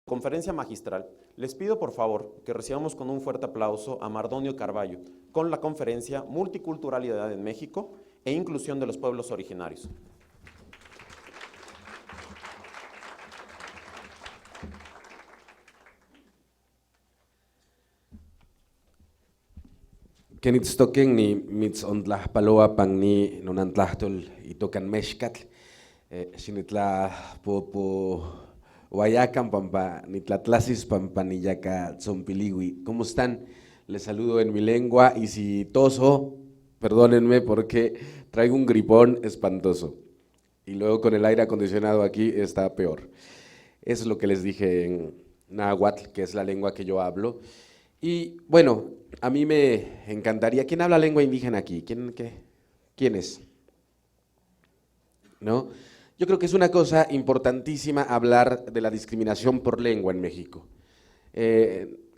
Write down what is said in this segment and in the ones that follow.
Conferencia magistral, les pido por favor que recibamos con un fuerte aplauso a Mardonio Carballo con la conferencia Multiculturalidad en México e Inclusión de los Pueblos Originarios. Kenitztoken ni mitzontlajpaloa ni nonantlahtol itokan mexcatl, xinitla po Huayacan pampa nitlatlasis pampa niyaca tzompiligui. ¿Cómo están? Les saludo en mi lengua y si toso, perdónenme porque traigo un gripón espantoso y luego con el aire acondicionado aquí está peor. Eso es lo que les dije en náhuatl, que es la lengua que yo hablo. Y bueno, a mí me encantaría… ¿Quién habla lengua indígena aquí? ¿Quién es? ¿No? Yo creo que es una cosa importantísima hablar de la discriminación por lengua en México.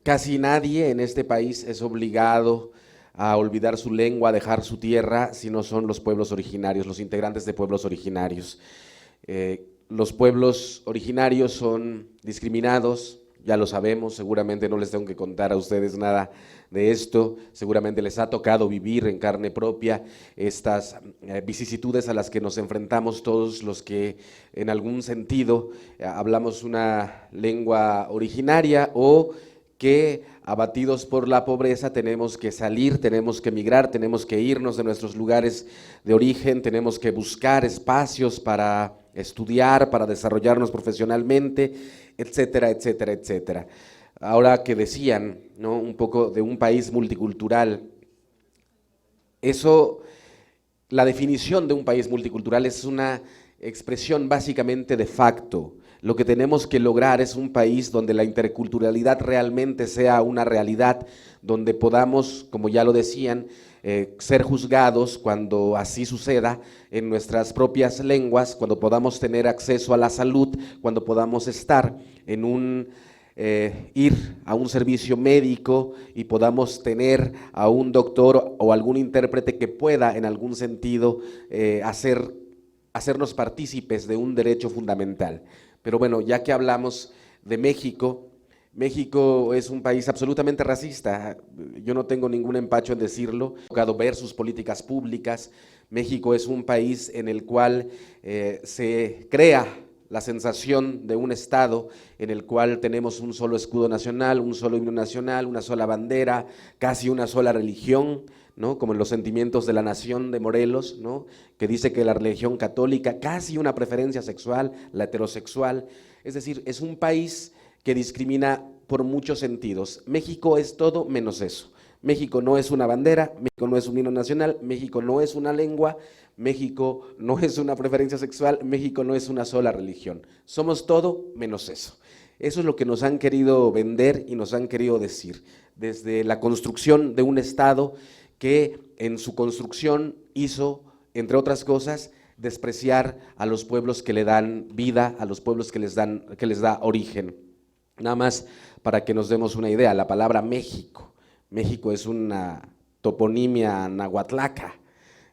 Casi nadie en este país es obligado a olvidar su lengua, a dejar su tierra, si no son los pueblos originarios, los integrantes de pueblos originarios. Los pueblos originarios son discriminados, ya lo sabemos, seguramente no les tengo que contar a ustedes nada de esto, seguramente les ha tocado vivir en carne propia estas vicisitudes a las que nos enfrentamos todos los que en algún sentido hablamos una lengua originaria o que abatidos por la pobreza tenemos que salir, tenemos que emigrar, tenemos que irnos de nuestros lugares de origen, tenemos que buscar espacios para estudiar, para desarrollarnos profesionalmente, etcétera, etcétera, etcétera. Ahora que decían, ¿no?, un poco de un país multicultural, eso, la definición de un país multicultural es una expresión básicamente de facto. Lo que tenemos que lograr es un país donde la interculturalidad realmente sea una realidad, donde podamos, como ya lo decían, ser juzgados cuando así suceda en nuestras propias lenguas, cuando podamos tener acceso a la salud, cuando podamos estar en ir a un servicio médico y podamos tener a un doctor o algún intérprete que pueda en algún sentido hacernos partícipes de un derecho fundamental. Pero bueno, ya que hablamos de México, México es un país absolutamente racista, yo no tengo ningún empacho en decirlo, he tocado ver sus políticas públicas. México es un país en el cual se crea la sensación de un estado en el cual tenemos un solo escudo nacional, un solo himno nacional, una sola bandera, casi una sola religión, ¿no?, como en los sentimientos de la nación de Morelos, ¿no?, que dice que la religión católica, casi una preferencia sexual, la heterosexual, es decir, es un país que discrimina por muchos sentidos. México es todo menos eso. México no es una bandera, México no es un himno nacional, México no es una lengua, México no es una preferencia sexual, México no es una sola religión. Somos todo menos eso. Eso es lo que nos han querido vender y nos han querido decir, desde la construcción de un Estado que en su construcción hizo, entre otras cosas, despreciar a los pueblos que le dan vida, a los pueblos que les da origen. Nada más para que nos demos una idea, la palabra México, México es una toponimia nahuatlaca,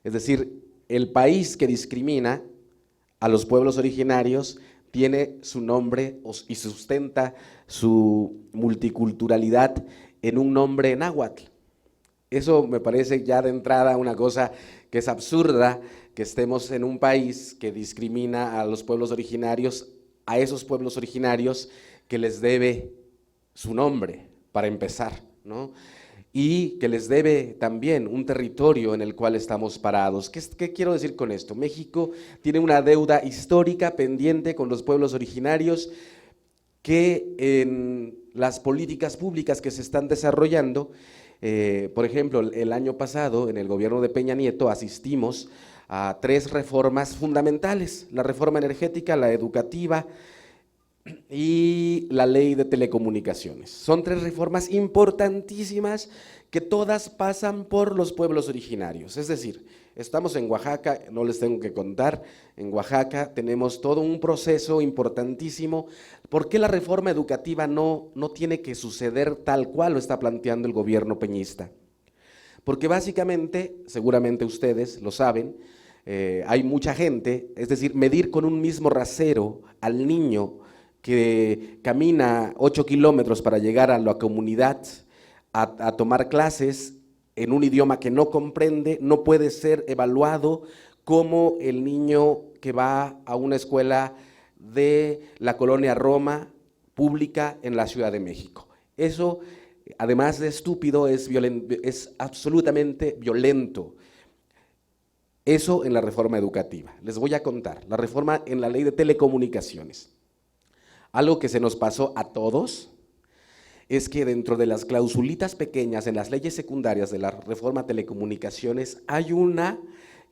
es decir, el país que discrimina a los pueblos originarios tiene su nombre y sustenta su multiculturalidad en un nombre náhuatl. Eso me parece ya de entrada una cosa que es absurda, que estemos en un país que discrimina a los pueblos originarios, a esos pueblos originarios que les debe su nombre, para empezar, ¿no?, y que les debe también un territorio en el cual estamos parados. ¿Qué quiero decir con esto? México tiene una deuda histórica pendiente con los pueblos originarios que en las políticas públicas que se están desarrollando, por ejemplo, el año pasado en el gobierno de Peña Nieto asistimos a 3 reformas fundamentales: la reforma energética, la educativa y la ley de telecomunicaciones. Son 3 reformas importantísimas que todas pasan por los pueblos originarios. Es decir, estamos en Oaxaca, no les tengo que contar, en Oaxaca tenemos todo un proceso importantísimo. ¿Por qué la reforma educativa no tiene que suceder tal cual lo está planteando el gobierno peñista? Porque básicamente, seguramente ustedes lo saben, hay mucha gente, es decir, medir con un mismo rasero al niño que camina 8 kilómetros para llegar a la comunidad a tomar clases en un idioma que no comprende, no puede ser evaluado como el niño que va a una escuela de la colonia Roma pública en la Ciudad de México. Eso, además de estúpido, es absolutamente violento. Eso en la reforma educativa. Les voy a contar, la reforma en la ley de telecomunicaciones. Algo que se nos pasó a todos es que dentro de las clausulitas pequeñas en las leyes secundarias de la reforma de telecomunicaciones hay una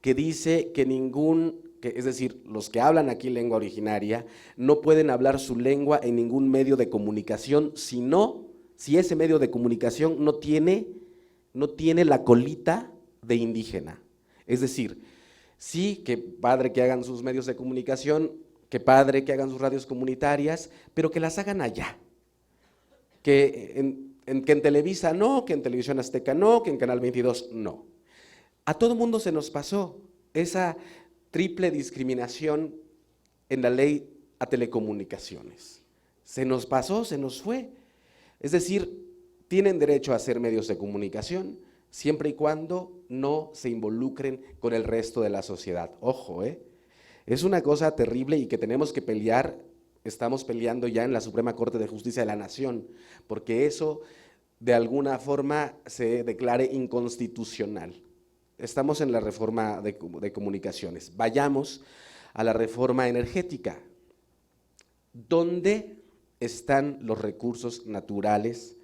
que dice que es decir, los que hablan aquí lengua originaria no pueden hablar su lengua en ningún medio de comunicación, si ese medio de comunicación no tiene la colita de indígena. Es decir, sí, que padre que hagan sus medios de comunicación, que padre que hagan sus radios comunitarias, pero que las hagan allá. Que en Televisa no, que en Televisión Azteca no, que en Canal 22 no. A todo mundo se nos pasó esa triple discriminación en la ley a telecomunicaciones. Se nos pasó, se nos fue. Es decir, tienen derecho a hacer medios de comunicación siempre y cuando no se involucren con el resto de la sociedad. Ojo, es una cosa terrible y que tenemos que pelear. Estamos peleando ya en la Suprema Corte de Justicia de la Nación, porque eso de alguna forma se declare inconstitucional. Estamos en la reforma de comunicaciones. Vayamos a la reforma energética. ¿Dónde están los recursos naturales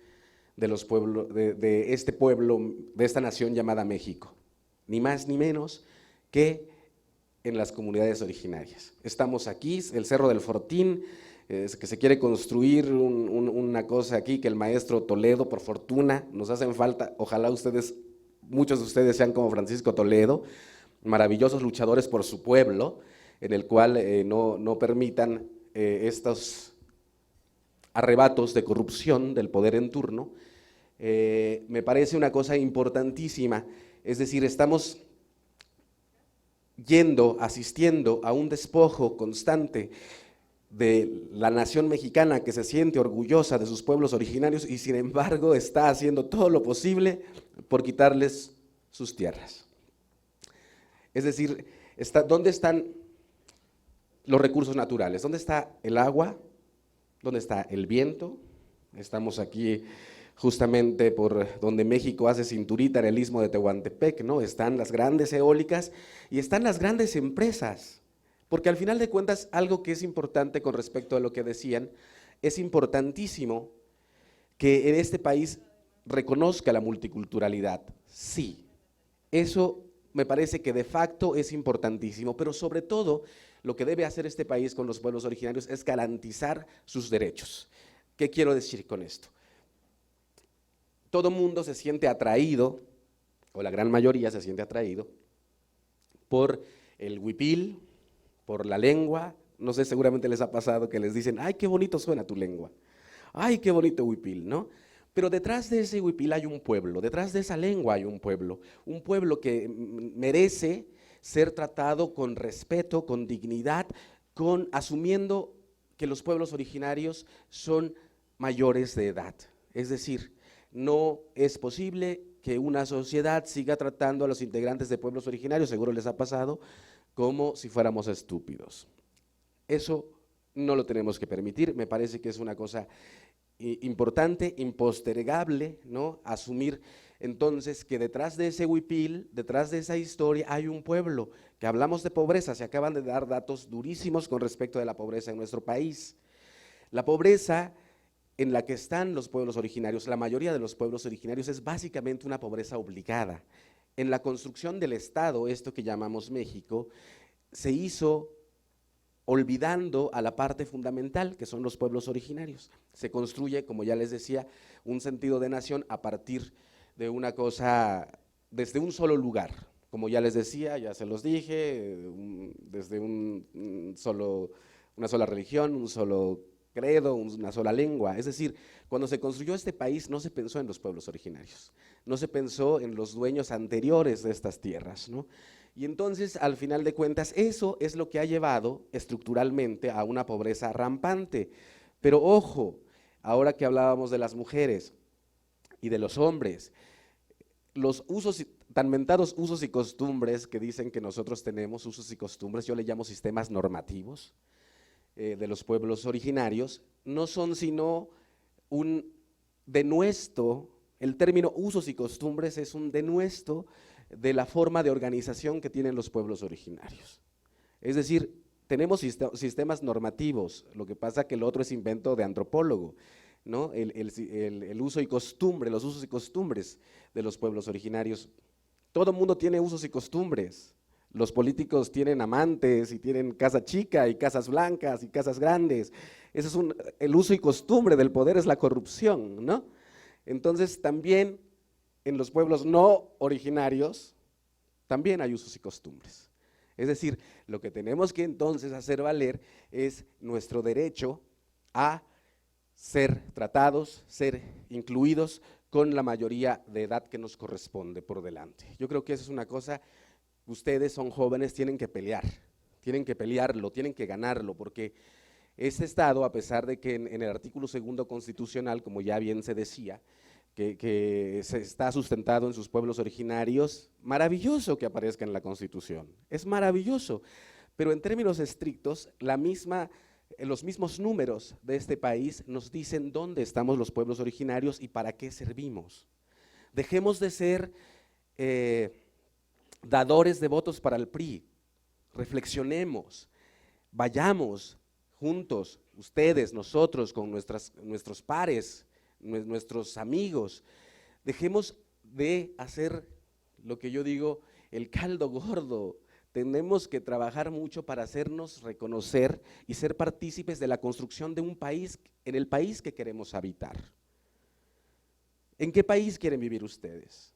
de los pueblos, de este pueblo, de esta nación llamada México? Ni más ni menos que en las comunidades originarias. Estamos aquí, el Cerro del Fortín, que se quiere construir una cosa aquí, que el maestro Toledo, por fortuna, nos hacen falta, ojalá muchos de ustedes sean como Francisco Toledo, maravillosos luchadores por su pueblo, en el cual no permitan estos arrebatos de corrupción del poder en turno. Me parece una cosa importantísima, es decir, estamos asistiendo a un despojo constante de la nación mexicana que se siente orgullosa de sus pueblos originarios y sin embargo está haciendo todo lo posible por quitarles sus tierras. Es decir, ¿dónde están los recursos naturales? ¿Dónde está el agua? ¿Dónde está el viento? Estamos aquí justamente por donde México hace cinturita en el istmo de Tehuantepec, ¿no? Están las grandes eólicas y están las grandes empresas, porque al final de cuentas algo que es importante con respecto a lo que decían, es importantísimo que en este país reconozca la multiculturalidad, sí, eso me parece que de facto es importantísimo, pero sobre todo lo que debe hacer este país con los pueblos originarios es garantizar sus derechos. ¿Qué quiero decir con esto? Todo mundo se siente atraído, o la gran mayoría se siente atraído, por el huipil, por la lengua. No sé, seguramente les ha pasado que les dicen, ay, qué bonito suena tu lengua, ay, qué bonito huipil, ¿no? Pero detrás de ese huipil hay un pueblo, detrás de esa lengua hay un pueblo que merece ser tratado con respeto, con dignidad, asumiendo que los pueblos originarios son mayores de edad. Es decir, no es posible que una sociedad siga tratando a los integrantes de pueblos originarios, seguro les ha pasado, como si fuéramos estúpidos. Eso no lo tenemos que permitir, me parece que es una cosa importante, impostergable, ¿no? Asumir entonces que detrás de ese huipil, detrás de esa historia hay un pueblo, que hablamos de pobreza, se acaban de dar datos durísimos con respecto de la pobreza en nuestro país. La pobreza en la que están los pueblos originarios, la mayoría de los pueblos originarios, es básicamente una pobreza obligada. En la construcción del Estado, esto que llamamos México, se hizo olvidando a la parte fundamental, que son los pueblos originarios. Se construye, como ya les decía, un sentido de nación a partir de una cosa, desde un solo lugar. Como ya les decía, ya se los dije, desde una sola religión, un solo credo, una sola lengua. Es decir, cuando se construyó este país no se pensó en los pueblos originarios, no se pensó en los dueños anteriores de estas tierras, ¿no? Y entonces, al final de cuentas, eso es lo que ha llevado estructuralmente a una pobreza rampante. Pero ojo, ahora que hablábamos de las mujeres y de los hombres, los usos, tan mentados usos y costumbres que dicen que nosotros tenemos, usos y costumbres, yo le llamo sistemas normativos de los pueblos originarios, no son sino un denuesto. El término usos y costumbres es un denuesto de la forma de organización que tienen los pueblos originarios. Es decir, tenemos sistemas normativos, lo que pasa que el otro es invento de antropólogo, ¿no? El uso y costumbre, los usos y costumbres de los pueblos originarios. Todo el mundo tiene usos y costumbres. Los políticos tienen amantes y tienen casa chica y casas blancas y casas grandes. Ese es el uso y costumbre del poder, es la corrupción, ¿no? Entonces también en los pueblos no originarios también hay usos y costumbres. Es decir, lo que tenemos que entonces hacer valer es nuestro derecho a ser tratados, ser incluidos con la mayoría de edad que nos corresponde por delante. Yo creo que eso es una cosa que ustedes son jóvenes, tienen que pelearlo, tienen que ganarlo, porque este Estado, a pesar de que en el artículo 2 constitucional, como ya bien se decía, que se está sustentado en sus pueblos originarios, maravilloso que aparezca en la Constitución, es maravilloso, pero en términos estrictos, los mismos números de este país nos dicen dónde estamos los pueblos originarios y para qué servimos. Dejemos de ser dadores de votos para el PRI, reflexionemos, vayamos juntos, ustedes, nosotros, con nuestros pares, nuestros amigos, dejemos de hacer lo que yo digo, el caldo gordo. Tenemos que trabajar mucho para hacernos reconocer y ser partícipes de la construcción de un país, en el país que queremos habitar. ¿En qué país quieren vivir ustedes?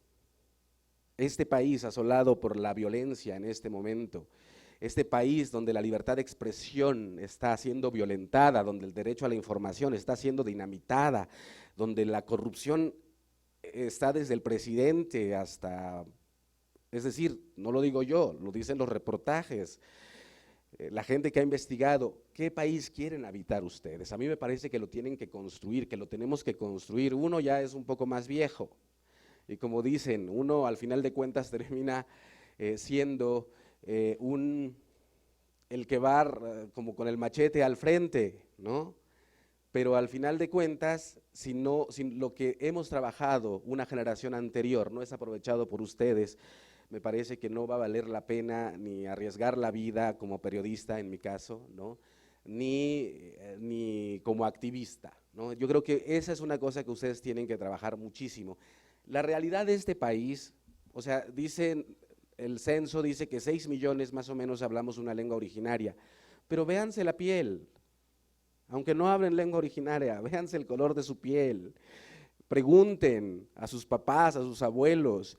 Este país asolado por la violencia en este momento, este país donde la libertad de expresión está siendo violentada, donde el derecho a la información está siendo dinamitada, donde la corrupción está desde el presidente hasta, es decir, no lo digo yo, lo dicen los reportajes, la gente que ha investigado, ¿qué país quieren habitar ustedes? A mí me parece que lo tienen que construir, que lo tenemos que construir. Uno ya es un poco más viejo y como dicen, uno al final de cuentas termina siendo el que va como con el machete al frente, ¿no? Pero al final de cuentas, si lo que hemos trabajado una generación anterior no es aprovechado por ustedes, me parece que no va a valer la pena ni arriesgar la vida como periodista, en mi caso, ¿no? ni como activista, ¿no? Yo creo que esa es una cosa que ustedes tienen que trabajar muchísimo. La realidad de este país, o sea, el censo dice que 6 millones más o menos hablamos una lengua originaria, pero véanse la piel, aunque no hablen lengua originaria, véanse el color de su piel, pregunten a sus papás, a sus abuelos,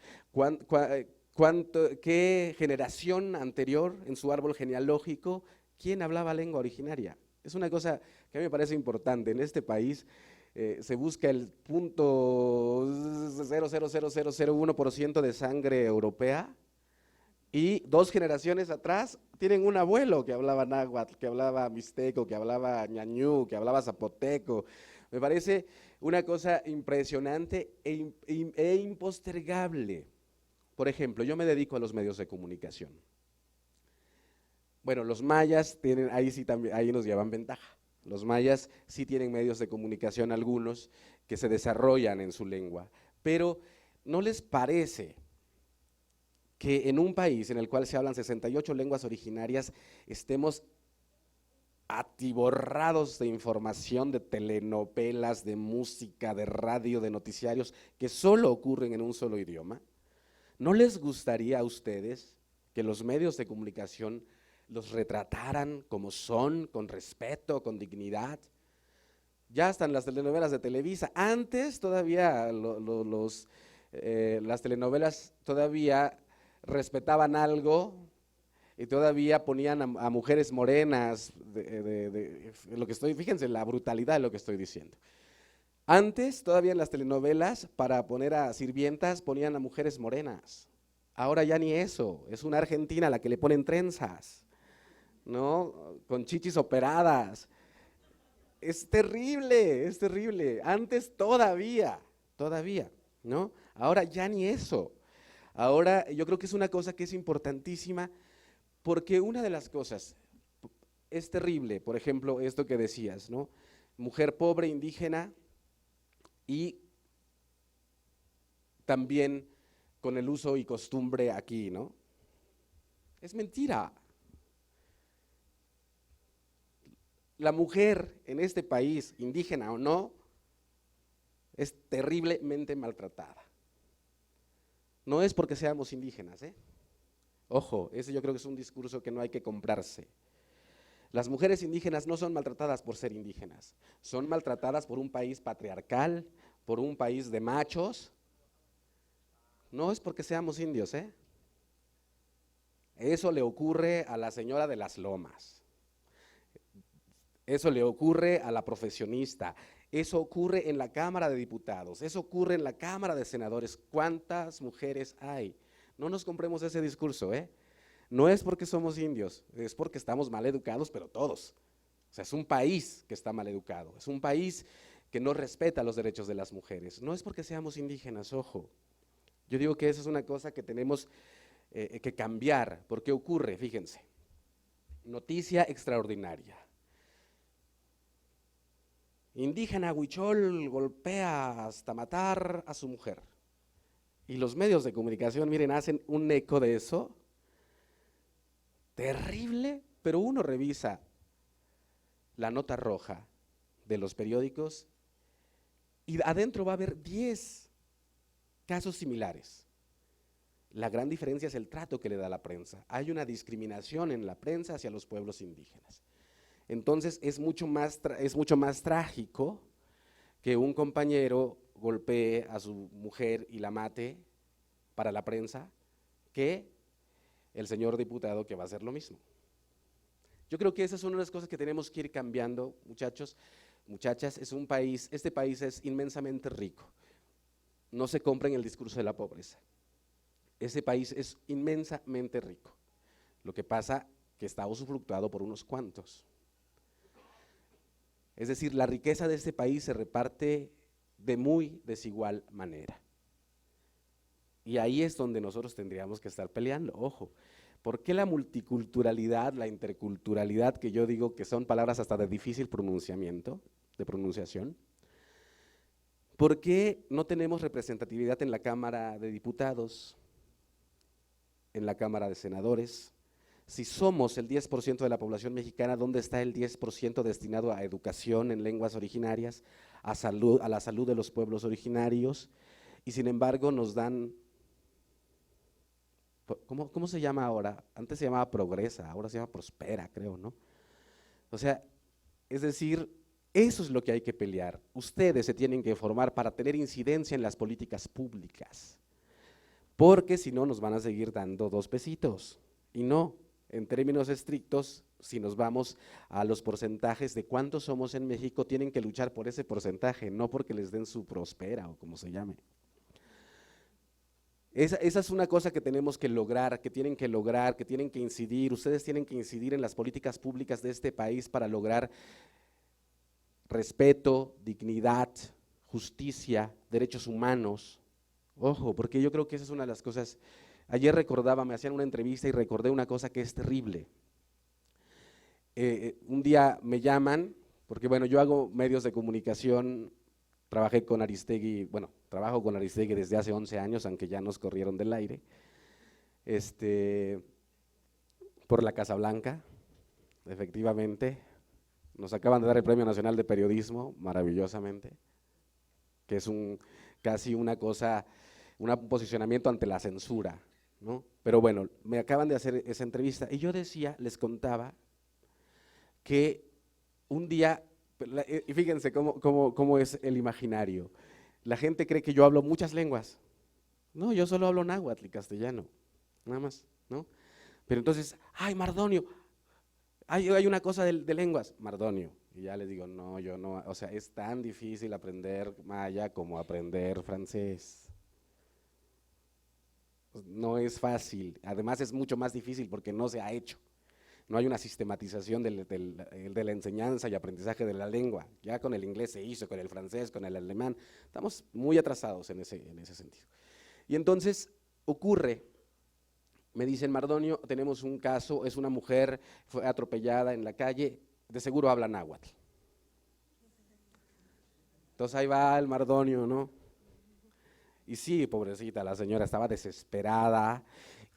qué generación anterior en su árbol genealógico, quién hablaba lengua originaria. Es una cosa que a mí me parece importante. En este país se busca el punto 0,00001% de sangre europea y 2 generaciones atrás tienen un abuelo que hablaba náhuatl, que hablaba mixteco, que hablaba ñañú, que hablaba zapoteco. Me parece una cosa impresionante e impostergable. Por ejemplo, yo me dedico a los medios de comunicación. Bueno, los mayas tienen, ahí sí también, ahí nos llevan ventaja. Los mayas sí tienen medios de comunicación algunos que se desarrollan en su lengua, pero ¿no les parece que en un país en el cual se hablan 68 lenguas originarias estemos atiborrados de información, de telenovelas, de música, de radio, de noticiarios que solo ocurren en un solo idioma? ¿No les gustaría a ustedes que los medios de comunicación los retrataran como son, con respeto, con dignidad? Ya están las telenovelas de Televisa. Antes todavía las telenovelas todavía respetaban algo y todavía ponían a mujeres morenas, fíjense la brutalidad de lo que estoy diciendo. Antes, todavía en las telenovelas, para poner a sirvientas, ponían a mujeres morenas. Ahora ya ni eso, es una argentina a la que le ponen trenzas, ¿no? Con chichis operadas. Es terrible, es terrible. Antes todavía, ¿no? Ahora ya ni eso. Ahora yo creo que es una cosa que es importantísima porque una de las cosas es terrible, por ejemplo, esto que decías, ¿no? Mujer pobre, indígena y también con el uso y costumbre aquí, ¿no? Es mentira. La mujer en este país, indígena o no, es terriblemente maltratada. No es porque seamos indígenas, ¿eh? Ojo, ese yo creo que es un discurso que no hay que comprarse. Las mujeres indígenas no son maltratadas por ser indígenas, son maltratadas por un país patriarcal, por un país de machos. No es porque seamos indios, ¿eh? Eso le ocurre a la señora de las lomas, eso le ocurre a la profesionista, eso ocurre en la Cámara de Diputados, eso ocurre en la Cámara de Senadores. ¿Cuántas mujeres hay? No nos compremos ese discurso, ¿eh? No es porque somos indios, es porque estamos mal educados, pero todos. O sea, es un país que está mal educado, es un país que no respeta los derechos de las mujeres. No es porque seamos indígenas, ojo. Yo digo que eso es una cosa que tenemos que cambiar, porque ocurre, fíjense, noticia extraordinaria. Indígena huichol golpea hasta matar a su mujer. Y los medios de comunicación, miren, hacen un eco de eso. Terrible, pero uno revisa la nota roja de los periódicos y adentro va a haber 10 casos similares. La gran diferencia es el trato que le da la prensa. Hay una discriminación en la prensa hacia los pueblos indígenas. Entonces es mucho más trágico que un compañero golpee a su mujer y la mate para la prensa que el señor diputado que va a hacer lo mismo. Yo creo que esa es una de las cosas que tenemos que ir cambiando, muchachos, muchachas. Este país es inmensamente rico. No se compra en el discurso de la pobreza. Ese país es inmensamente rico. Lo que pasa que está usufructuado por unos cuantos. Es decir, la riqueza de este país se reparte de muy desigual manera. Y ahí es donde nosotros tendríamos que estar peleando, ojo. ¿Por qué la multiculturalidad, la interculturalidad, que yo digo que son palabras hasta de difícil pronunciamiento, de pronunciación? ¿Por qué no tenemos representatividad en la Cámara de Diputados, en la Cámara de Senadores? Si somos el 10% de la población mexicana, ¿dónde está el 10% destinado a educación en lenguas originarias, a la salud de los pueblos originarios? Y sin embargo nos dan, ¿cómo se llama ahora? Antes se llamaba Progresa, ahora se llama Prospera, creo, ¿no? O sea, es decir, eso es lo que hay que pelear. Ustedes se tienen que formar para tener incidencia en las políticas públicas, porque si no nos van a seguir dando 2 pesitos, y no. En términos estrictos, si nos vamos a los porcentajes de cuántos somos en México, tienen que luchar por ese porcentaje, no porque les den su Prospera o como se llame. Esa es una cosa que tenemos que lograr, que tienen que incidir. Ustedes tienen que incidir en las políticas públicas de este país para lograr respeto, dignidad, justicia, derechos humanos. Ojo, porque yo creo que esa es una de las cosas. Ayer me hacían una entrevista y recordé una cosa que es terrible. Un día me llaman, porque bueno, yo hago medios de comunicación, trabajo con Aristegui desde hace 11 años, aunque ya nos corrieron del aire, por la Casa Blanca, efectivamente. Nos acaban de dar el Premio Nacional de Periodismo, maravillosamente, que es casi una cosa, un posicionamiento ante la censura, ¿no? Pero bueno, me acaban de hacer esa entrevista y yo les contaba que un día, y fíjense cómo es el imaginario, la gente cree que yo hablo muchas lenguas. No, yo solo hablo náhuatl y castellano, nada más, ¿no? Pero entonces, ay, Mardonio, hay una cosa de lenguas, Mardonio, y ya les digo, no, yo no, o sea, es tan difícil aprender maya como aprender francés. No es fácil, además es mucho más difícil porque no se ha hecho. no hay una sistematización de la enseñanza y aprendizaje de la lengua. Ya con el inglés se hizo, con el francés, con el alemán, estamos muy atrasados en ese sentido. Y entonces ocurre, me dicen, Mardonio, tenemos un caso, es una mujer, fue atropellada en la calle, de seguro habla náhuatl. Entonces ahí va el Mardonio, ¿no? Y sí, pobrecita, la señora estaba desesperada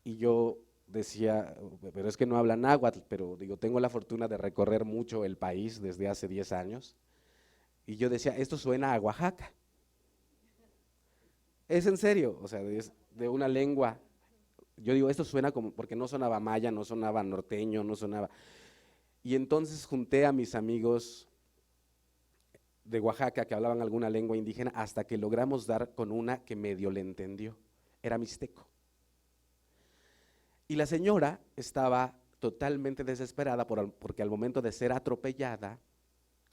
y yo decía, pero es que no habla náhuatl, pero digo, tengo la fortuna de recorrer mucho el país desde hace 10 años y yo decía, esto suena a Oaxaca. Es en serio, o sea, es de una lengua. Yo digo, esto suena como, porque no sonaba maya, no sonaba norteño, no sonaba. Y entonces junté a mis amigos de Oaxaca que hablaban alguna lengua indígena hasta que logramos dar con una que medio le entendió, era mixteco. Y la señora estaba totalmente desesperada porque al momento de ser atropellada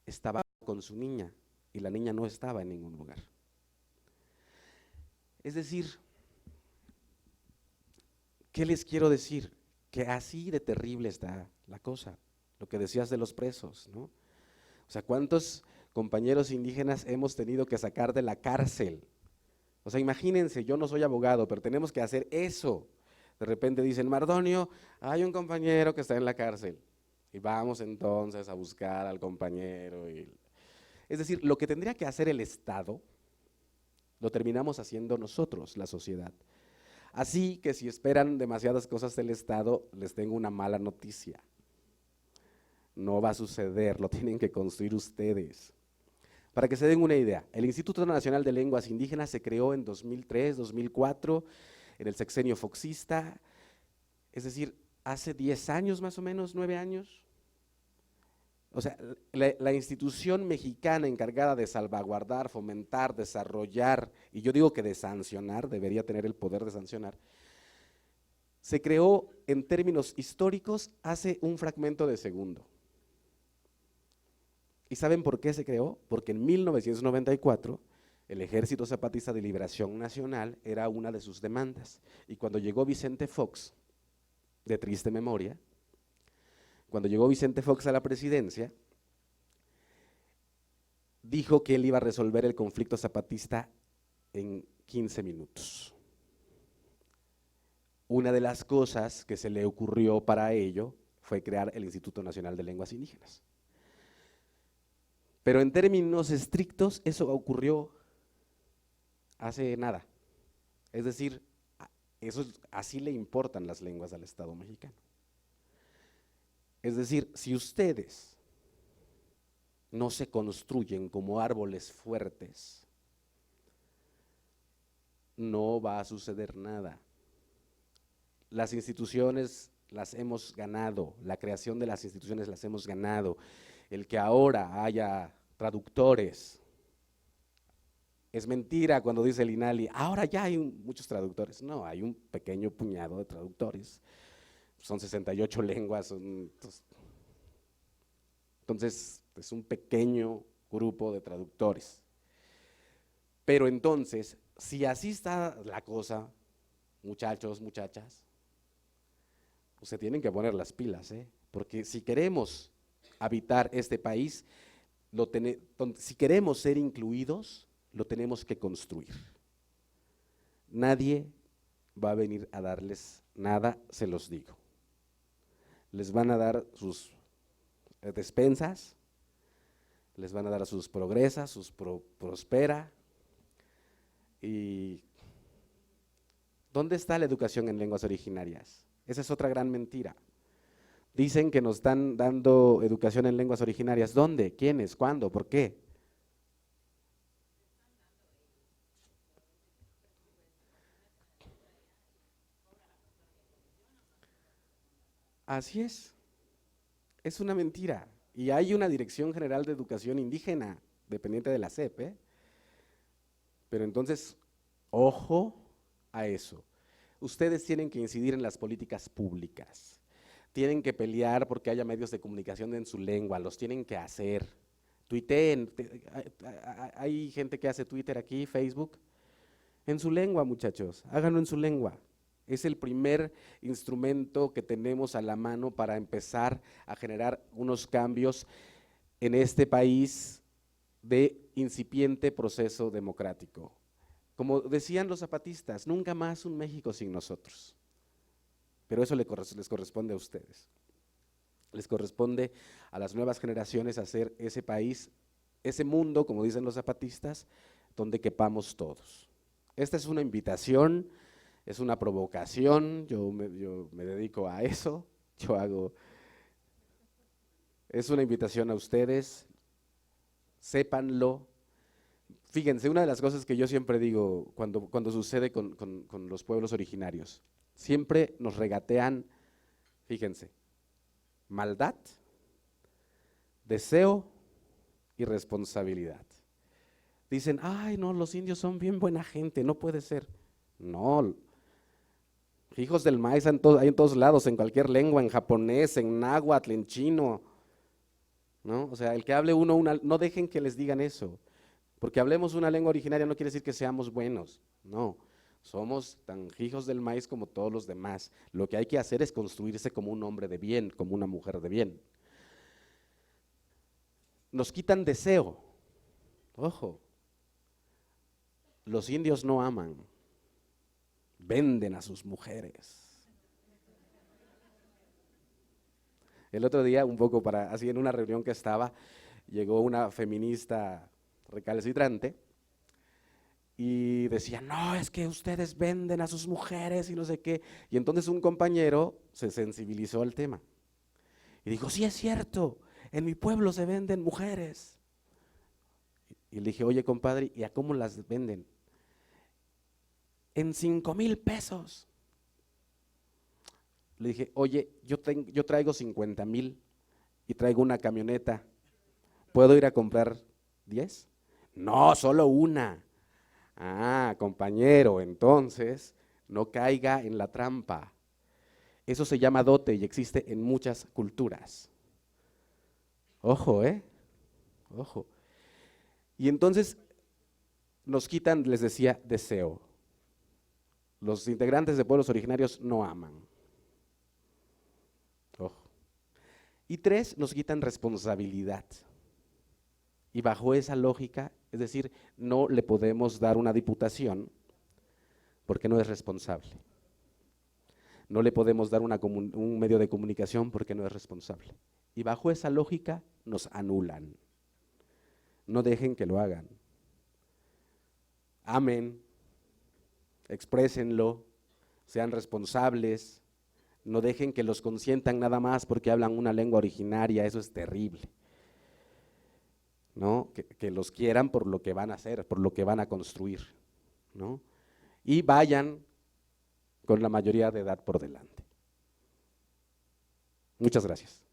estaba con su niña y la niña no estaba en ningún lugar. Es decir, ¿qué les quiero decir? Que así de terrible está la cosa, lo que decías de los presos, ¿no? O sea, ¿cuántos compañeros indígenas hemos tenido que sacar de la cárcel? O sea, imagínense, yo no soy abogado, pero tenemos que hacer eso. De repente dicen, Mardonio, hay un compañero que está en la cárcel. Y vamos entonces a buscar al compañero. Es decir, lo que tendría que hacer el Estado, lo terminamos haciendo nosotros, la sociedad. Así que si esperan demasiadas cosas del Estado, les tengo una mala noticia. No va a suceder, lo tienen que construir ustedes. Para que se den una idea, el Instituto Nacional de Lenguas Indígenas se creó en 2003, 2004, en el sexenio foxista, es decir, hace 10 años más o menos, 9 años. O sea, la institución mexicana encargada de salvaguardar, fomentar, desarrollar, y yo digo que de sancionar, debería tener el poder de sancionar, se creó en términos históricos hace un fragmento de segundo. ¿Y saben por qué se creó? Porque en 1994 el Ejército Zapatista de Liberación Nacional era una de sus demandas. Y cuando llegó Vicente Fox, de triste memoria, cuando llegó Vicente Fox a la presidencia, dijo que él iba a resolver el conflicto zapatista en 15 minutos. Una de las cosas que se le ocurrió para ello fue crear el Instituto Nacional de Lenguas Indígenas. Pero en términos estrictos, eso ocurrió hace nada. Es decir, así le importan las lenguas al Estado mexicano. Es decir, si ustedes no se construyen como árboles fuertes, no va a suceder nada. Las instituciones las hemos ganado, la creación de las instituciones las hemos ganado. El que ahora haya traductores, es mentira cuando dice el INALI, ahora ya hay muchos traductores. No, hay un pequeño puñado de traductores. Son 68 lenguas. Entonces, es un pequeño grupo de traductores. Pero entonces, si así está la cosa, muchachos, muchachas, pues se tienen que poner las pilas, porque si queremos habitar este país, si queremos ser incluidos, lo tenemos que construir. Nadie va a venir a darles nada, se los digo. Les van a dar sus despensas, les van a dar sus progresas, sus prospera. ¿Y dónde está la educación en lenguas originarias? Esa es otra gran mentira. Dicen que nos están dando educación en lenguas originarias. ¿Dónde? ¿Quiénes? ¿Cuándo? ¿Por qué? Así es una mentira. Y hay una Dirección General de Educación Indígena, dependiente de la SEP, Pero entonces, ojo a eso. Ustedes tienen que incidir en las políticas públicas. Tienen que pelear porque haya medios de comunicación en su lengua, los tienen que hacer. Tuiteen, hay gente que hace Twitter aquí, Facebook, en su lengua, muchachos, háganlo en su lengua. Es el primer instrumento que tenemos a la mano para empezar a generar unos cambios en este país de incipiente proceso democrático. Como decían los zapatistas, nunca más un México sin nosotros. Pero eso les corresponde a ustedes. Les corresponde a las nuevas generaciones hacer ese país, ese mundo, como dicen los zapatistas, donde quepamos todos. Esta es una invitación, es una provocación, yo me dedico a eso, es una invitación a ustedes, sépanlo. Fíjense, una de las cosas que yo siempre digo cuando sucede con los pueblos originarios, siempre nos regatean, fíjense, maldad, deseo y responsabilidad. Dicen, ay no, los indios son bien buena gente, no puede ser. No, hijos del maíz hay en todos lados, en cualquier lengua, en japonés, en náhuatl, en chino, ¿no? O sea, el que hable no dejen que les digan eso, porque hablemos una lengua originaria no quiere decir que seamos buenos, no, somos tan hijos del maíz como todos los demás. Lo que hay que hacer es construirse como un hombre de bien, como una mujer de bien. Nos quitan deseo, ojo, los indios no aman, venden a sus mujeres. El otro día, un poco así en una reunión que estaba, llegó una feminista recalcitrante y decía, no, es que ustedes venden a sus mujeres y no sé qué. Y entonces un compañero se sensibilizó al tema y dijo, sí es cierto, en mi pueblo se venden mujeres. Y le dije, oye compadre, ¿y a cómo las venden? En 5,000 pesos. Le dije, oye, yo traigo 50,000 y traigo una camioneta, ¿puedo ir a comprar 10? No, solo una. Ah, compañero, entonces no caiga en la trampa. Eso se llama dote y existe en muchas culturas. Ojo, ojo. Y entonces nos quitan, les decía, deseo. Los integrantes de pueblos originarios no aman. Ojo. Y 3, nos quitan responsabilidad. Y bajo esa lógica, es decir, no le podemos dar una diputación porque no es responsable. No le podemos dar un medio de comunicación porque no es responsable. Y bajo esa lógica nos anulan. No dejen que lo hagan. Amen, exprésenlo, sean responsables, no dejen que los consientan nada más porque hablan una lengua originaria, eso es terrible. ¿No? Que los quieran por lo que van a hacer, por lo que van a construir, ¿no? Y vayan con la mayoría de edad por delante. Muchas gracias.